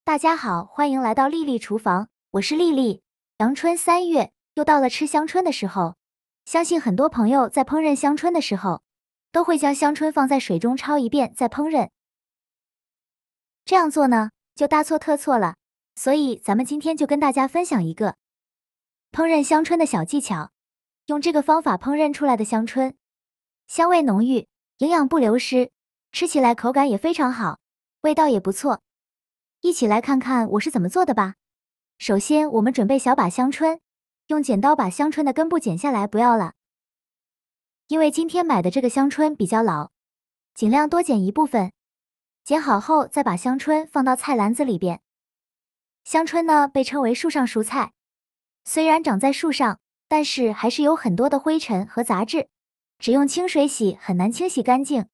大家好，欢迎来到丽丽厨房，我是丽丽。阳春3月，又到了吃香椿的时候。相信很多朋友在烹饪香椿的时候，都会将香椿放在水中焯一遍再烹饪。这样做呢，就大错特错了。所以咱们今天就跟大家分享一个烹饪香椿的小技巧。用这个方法烹饪出来的香椿，香味浓郁，营养不流失，吃起来口感也非常好，味道也不错。一起来看看我是怎么做的吧。首先，我们准备小把香椿，用剪刀把香椿的根部剪下来，不要了。因为今天买的这个香椿比较老，尽量多剪一部分。剪好后，再把香椿放到菜篮子里边。香椿呢，被称为树上蔬菜，虽然长在树上，但是还是有很多的灰尘和杂质，只用清水洗很难清洗干净，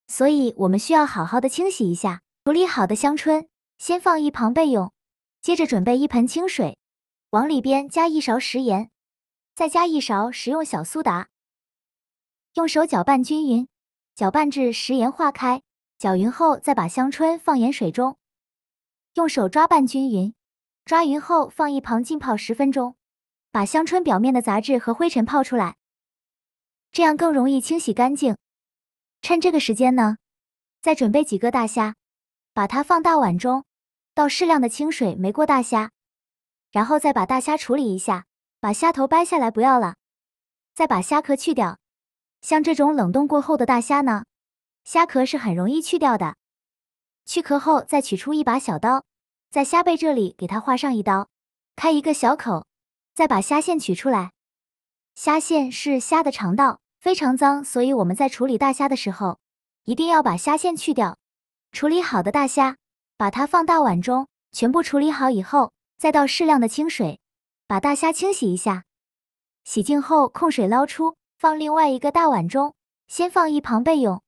所以我们需要好好的清洗一下。处理好的香椿先放一旁备用，接着准备一盆清水，往里边加1勺食盐，再加1勺食用小苏打，用手搅拌均匀，搅拌至食盐化开。搅匀后，再把香椿放盐水中，用手抓拌均匀，抓匀后放一旁浸泡10分钟，把香椿表面的杂质和灰尘泡出来，这样更容易清洗干净。趁这个时间呢，再准备几个大虾，把它放大碗中，倒适量的清水没过大虾，然后再把大虾处理一下，把虾头掰下来不要了，再把虾壳去掉。像这种冷冻过后的大虾呢，虾壳是很容易去掉的。去壳后再取出一把小刀，在虾背这里给它划上一刀，开一个小口，再把虾线取出来。虾线是虾的肠道，非常脏，所以我们在处理大虾的时候，一定要把虾线去掉。处理好的大虾，把它放大碗中，全部处理好以后，再倒适量的清水，把大虾清洗一下。洗净后控水捞出，放另外一个大碗中，先放一旁备用。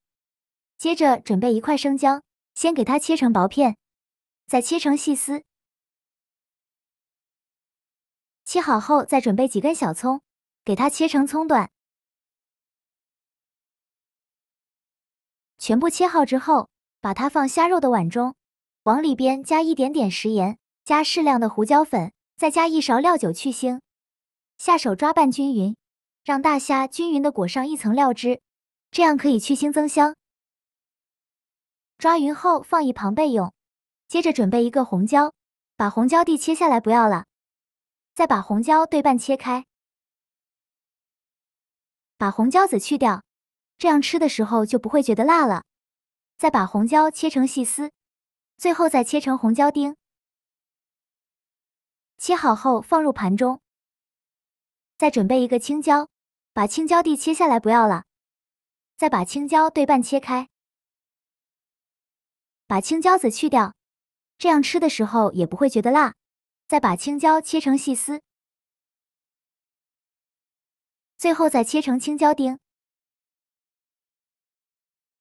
接着准备1块生姜，先给它切成薄片，再切成细丝。切好后再准备几根小葱，给它切成葱段。全部切好之后，把它放虾肉的碗中，往里边加一点点食盐，加适量的胡椒粉，再加1勺料酒去腥，下手抓拌均匀，让大虾均匀的裹上一层料汁，这样可以去腥增香。抓匀后放一旁备用。接着准备一个红椒，把红椒蒂切下来不要了，再把红椒对半切开，把红椒籽去掉，这样吃的时候就不会觉得辣了。再把红椒切成细丝，最后再切成红椒丁。切好后放入盘中。再准备一个青椒，把青椒蒂切下来不要了，再把青椒对半切开，把青椒籽去掉，这样吃的时候也不会觉得辣。再把青椒切成细丝，最后再切成青椒丁。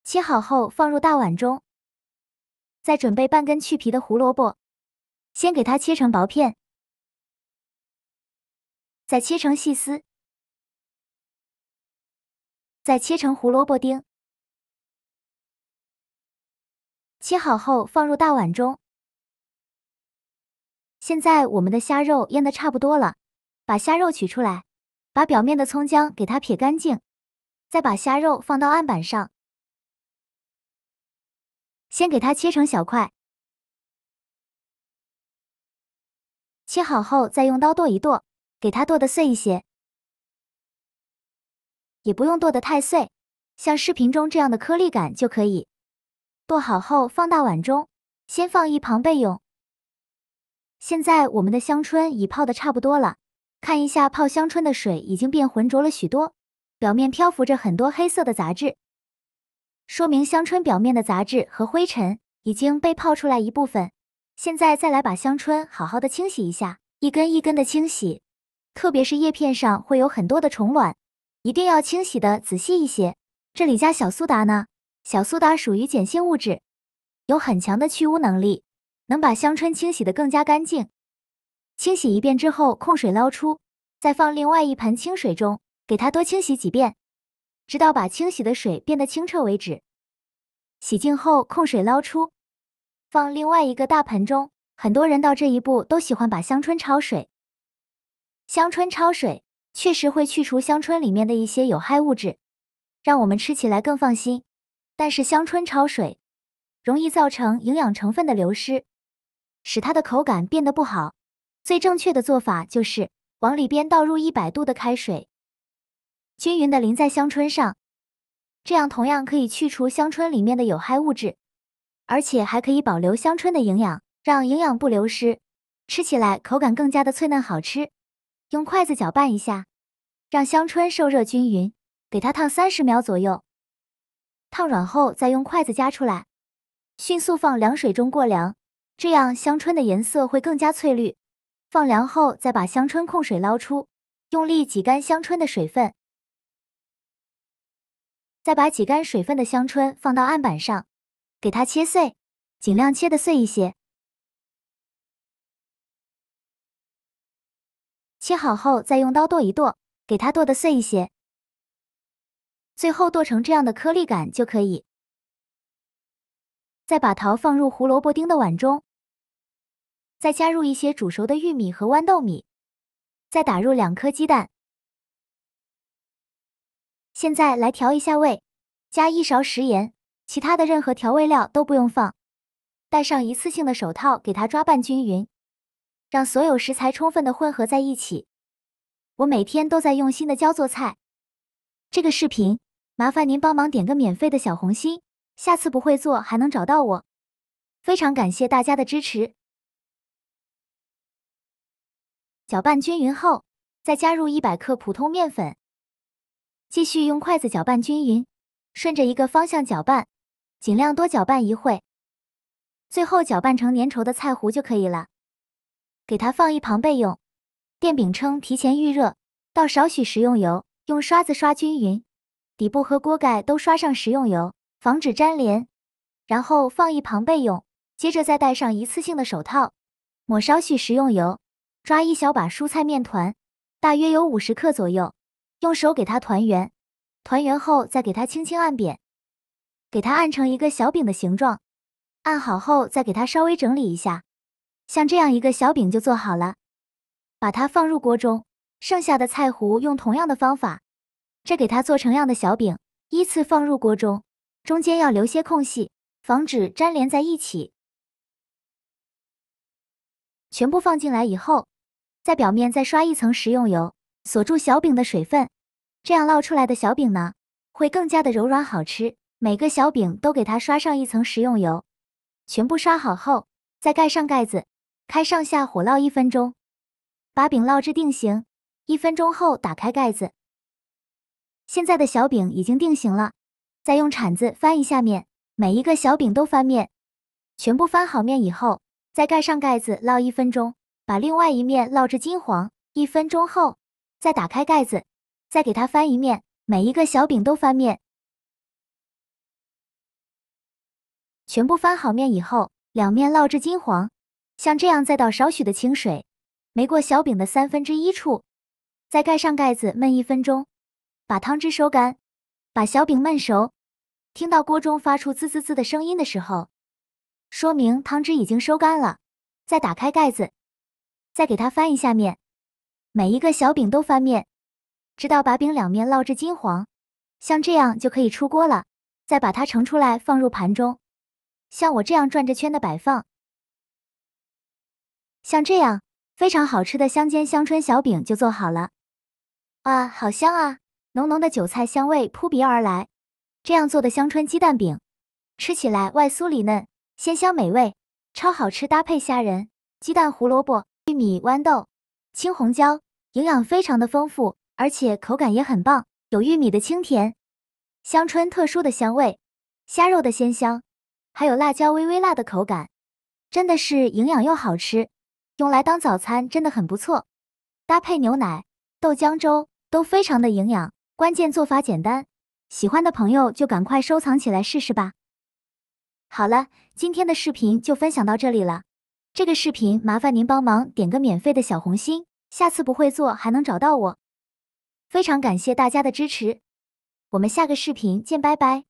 切好后放入大碗中。再准备半根去皮的胡萝卜，先给它切成薄片，再切成细丝，再切成胡萝卜丁。切好后放入大碗中。现在我们的虾肉腌得差不多了，把虾肉取出来，把表面的葱姜给它撇干净，再把虾肉放到案板上，先给它切成小块。切好后再用刀剁一剁，给它剁得碎一些，也不用剁得太碎，像视频中这样的颗粒感就可以。剁好后放大碗中，先放一旁备用。现在我们的香椿已泡得差不多了，看一下泡香椿的水已经变浑浊了许多，表面漂浮着很多黑色的杂质，说明香椿表面的杂质和灰尘已经被泡出来一部分。现在再来把香椿好好的清洗一下，一根一根的清洗，特别是叶片上会有很多的虫卵，一定要清洗的仔细一些。这里加小苏打呢，小苏打属于碱性物质，有很强的去污能力，能把香椿清洗得更加干净。清洗一遍之后控水捞出，再放另外一盆清水中，给它多清洗几遍，直到把清洗的水变得清澈为止。洗净后控水捞出，放另外一个大盆中，很多人到这一步都喜欢把香春焯水。香春焯水确实会去除香春里面的一些有害物质，让我们吃起来更放心。但是香春焯水容易造成营养成分的流失，使它的口感变得不好。最正确的做法就是往里边倒入100度的开水，均匀的淋在香春上，这样同样可以去除香春里面的有害物质，而且还可以保留香春的营养，让营养不流失，吃起来口感更加的脆嫩好吃。用筷子搅拌一下，让香春受热均匀，给它烫30秒左右。烫软后再用筷子夹出来，迅速放凉水中过凉，这样香春的颜色会更加翠绿。放凉后再把香春控水捞出，用力挤干香春的水分，再把挤干水分的香春放到案板上，给它切碎，尽量切得碎一些。切好后再用刀剁一剁，给它剁得碎一些，最后剁成这样的颗粒感就可以。再把桃放入胡萝卜丁的碗中，再加入一些煮熟的玉米和豌豆米，再打入2颗鸡蛋。现在来调一下味，加1勺食盐，其他的任何调味料都不用放。戴上一次性的手套，给它抓拌均匀，让所有食材充分的混合在一起。我每天都在用心的教做菜。这个视频麻烦您帮忙点个免费的小红心，下次不会做还能找到我。非常感谢大家的支持。搅拌均匀后，再加入100克普通面粉，继续用筷子搅拌均匀，顺着一个方向搅拌，尽量多搅拌一会，最后搅拌成粘稠的菜糊就可以了。给它放一旁备用。电饼铛提前预热，倒少许食用油，用刷子刷均匀，底部和锅盖都刷上食用油，防止粘连。然后放一旁备用，接着再戴上一次性的手套，抹少许食用油，抓一小把蔬菜面团，大约有50克左右，用手给它团圆，团圆后再给它轻轻按扁，给它按成一个小饼的形状。按好后再给它稍微整理一下，像这样一个小饼就做好了。把它放入锅中，剩下的菜糊用同样的方法，这给它做成样的小饼，依次放入锅中，中间要留些空隙，防止粘连在一起。全部放进来以后，在表面再刷一层食用油，锁住小饼的水分，这样烙出来的小饼呢，会更加的柔软好吃。每个小饼都给它刷上一层食用油，全部刷好后，再盖上盖子，开上下火烙1分钟，把饼烙至定型。1分钟后打开盖子，现在的小饼已经定型了，再用铲子翻一下面，每一个小饼都翻面。全部翻好面以后，再盖上盖子烙1分钟，把另外一面烙至金黄。1分钟后，再打开盖子，再给它翻一面，每一个小饼都翻面。全部翻好面以后，两面烙至金黄，像这样再倒少许的清水，没过小饼的1/3处，再盖上盖子焖1分钟，把汤汁收干，把小饼焖熟。听到锅中发出滋滋滋的声音的时候，说明汤汁已经收干了。再打开盖子，再给它翻一下面，每一个小饼都翻面，直到把饼两面烙至金黄，像这样就可以出锅了。再把它盛出来放入盘中，像我这样转着圈的摆放。像这样非常好吃的香煎香椿小饼就做好了。啊，好香啊！浓浓的韭菜香味扑鼻而来。这样做的香椿鸡蛋饼，吃起来外酥里嫩，鲜香美味，超好吃。搭配虾仁、鸡蛋、胡萝卜、玉米、豌豆、青红椒，营养非常的丰富，而且口感也很棒，有玉米的清甜，香椿特殊的香味，虾肉的鲜香，还有辣椒微微辣的口感，真的是营养又好吃，用来当早餐真的很不错。搭配牛奶、豆浆粥都非常的营养，关键做法简单，喜欢的朋友就赶快收藏起来试试吧。好了，今天的视频就分享到这里了。这个视频麻烦您帮忙点个免费的小红心，下次不会做还能找到我。非常感谢大家的支持，我们下个视频见，拜拜。